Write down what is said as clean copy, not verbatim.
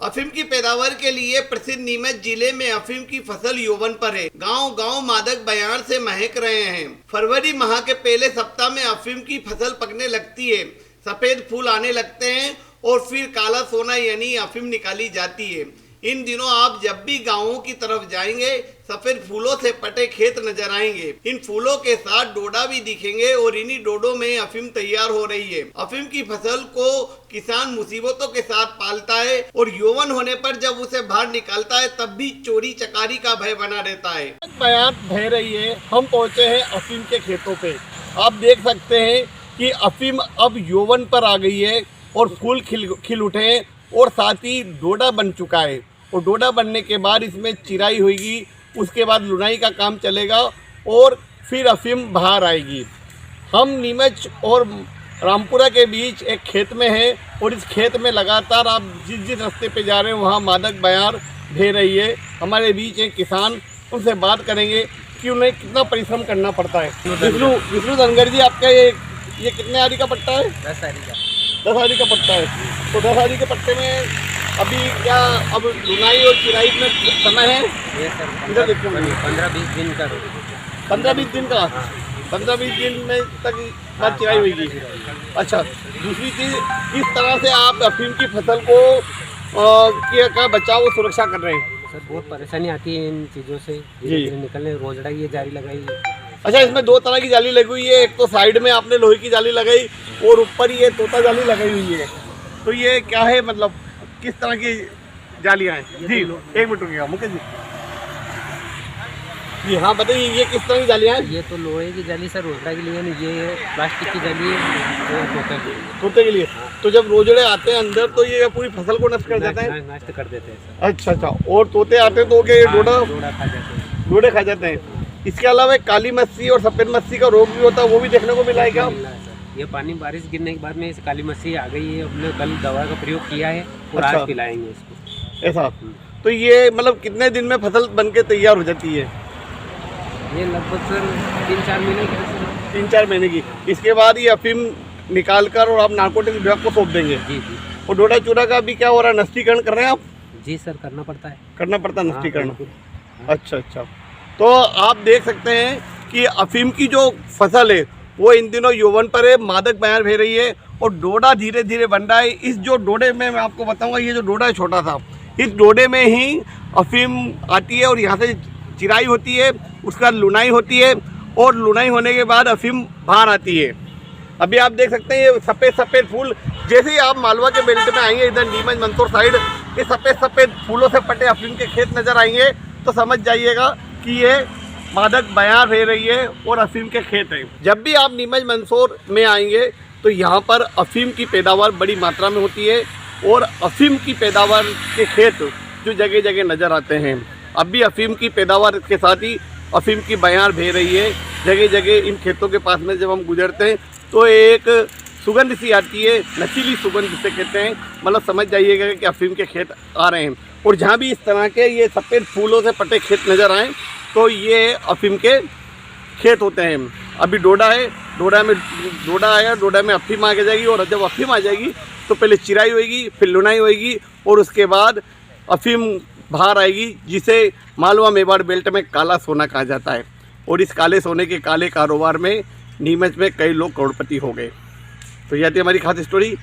अफीम की पैदावार के लिए प्रसिद्ध नीमच जिले में अफीम की फसल यौवन पर है। गांव गांव मादक बयार से महक रहे हैं। फरवरी माह के पहले सप्ताह में अफीम की फसल पकने लगती है, सफेद फूल आने लगते हैं और फिर काला सोना यानी अफीम निकाली जाती है। इन दिनों आप जब भी गांवों की तरफ जाएंगे सफेद फूलों से पटे खेत नजर आएंगे। इन फूलों के साथ डोडा भी दिखेंगे और इन्हीं डोडों में अफीम तैयार हो रही है। अफीम की फसल को किसान मुसीबतों के साथ पालता है और यौवन होने पर जब उसे बाहर निकालता है तब भी चोरी चकारी का भय बना रहता है। बयान बह रही है। हम पहुंचे हैं अफीम के खेतों पे। आप देख सकते हैं कि अफीम अब यौवन पर आ गई है और फूल खिल उठे हैं और साथ ही डोडा बन चुका है। और डोडा बनने के बाद इसमें चिराई होगी, उसके बाद लुनाई का काम चलेगा और फिर अफीम बाहर आएगी। हम नीमच और रामपुरा के बीच एक खेत में है और इस खेत में लगातार आप जिस रास्ते पे जा रहे हैं वहाँ मादक बयार बह रही है। हमारे बीच एक किसान, उनसे बात करेंगे कि उन्हें कितना परिश्रम करना पड़ता है। विष्णु धनगर जी, आपका ये कितने आरी का पट्टा है? 10 आरी का। 10 आरी का पट्टा है। तो 10 आरी के पट्टे में अभी क्या अब लुनाई और चिराई में समय है? ये सर इधर देखो, 15-20 दिन का। 15-20 दिन का। 15-20 दिन में तक बाद चिराई होगी। अच्छा, दूसरी चीज़, किस तरह से आप अफीम की फसल को का बचाव और सुरक्षा कर रहे हैं? सर बहुत परेशानी आती है इन चीज़ों से निकलने। रोजड़ा ये जारी लगाई है। अच्छा, इसमें 2 तरह की जाली लगी हुई है। एक तो साइड में आपने लोहे की जाली लगाई और ऊपर ये तोता जाली लगाई हुई है। तो ये क्या है, मतलब किस तरह की जालियाँ हैं? जी, 1 मिनट रुकिएगा मुकेश जी। हाँ बताइए, ये किस तरह की जालियाँ हैं? ये तो लोहे की जाली सर रोजड़ा के लिए नहीं, ये प्लास्टिक की जाली है तोते के लिए। तो जब रोजड़े आते हैं अंदर तो ये पूरी फसल को नष्ट कर देते हैं? नष्ट कर देते हैं सर। अच्छा, और तोते आते हैं तो क्या ये डोडा खा जाते हैं? डोडे खा जाते हैं। इसके अलावा काली मस्सी और सफ़ेद मस्सी का रोग भी होता है, वो भी देखने को मिला है क्या? ये पानी बारिश गिरने के बाद में इस काली मस्सी आ गई है। हमने कल दवा का प्रयोग किया है और अच्छा, आज पिलाएंगे इसको। ऐसा? तो ये मतलब कितने दिन में फसल बनके तैयार हो जाती है? ये लगभग सर 3-4 महीने की। 3-4 महीने की। इसके बाद ये अफीम निकाल कर और आप नारकोटिक विभाग को सौंप देंगे? जी। और डोडा चूरा का भी क्या हो रहा है, नष्टीकरण कर रहे हैं आप? जी सर, करना पड़ता है। करना पड़ता है नष्टीकरण। हाँ। अच्छा। तो आप देख सकते हैं कि अफीम की जो फसल है वो इन दिनों यौवन पर है, मादक बयार बह रही है और डोडा धीरे धीरे बन रहा है। इस जो डोडे में मैं आपको बताऊंगा, ये जो डोडा है छोटा था, इस डोडे में ही अफीम आती है और यहाँ से चिराई होती है, उसका लुनाई होती है और लुनाई होने के बाद अफीम बाहर आती है। अभी आप देख सकते हैं ये सफ़ेद फूल, जैसे ही आप मालवा के बेल्ट में आएंगे इधर नीमच मंदसौर साइड, ये सफ़ेद फूलों से पटे अफीम के खेत नज़र आएंगे तो समझ जाइएगा कि ये मादक बयार बह रही है और अफीम के खेत हैं। जब भी आप नीमच मंदसौर में आएंगे तो यहाँ पर अफीम की पैदावार बड़ी मात्रा में होती है और अफीम की पैदावार के खेत जो जगह जगह नज़र आते हैं। अब भी अफीम की पैदावार के साथ ही अफीम की बयार बह रही है जगह जगह। इन खेतों के पास में जब हम गुजरते हैं तो एक सुगंध सी आती है, नशीली सुगंध जिसे कहते हैं, मतलब समझ जाइएगा कि अफीम के खेत आ रहे हैं। और जहाँ भी इस तरह के ये सफ़ेद फूलों से पटे खेत नज़र आएँ तो ये अफीम के खेत होते हैं। अभी डोडा है, डोडा आएगा, डोडा में अफीम आ जाएगी और जब अफीम आ जाएगी तो पहले चिराई होएगी, फिर लुनाई होएगी और उसके बाद अफीम बाहर आएगी, जिसे मालवा मेवाड़ बेल्ट में काला सोना कहा जाता है। और इस काले सोने के काले कारोबार में नीमच में कई लोग करोड़पति हो गए। तो यह थी हमारी खास स्टोरी।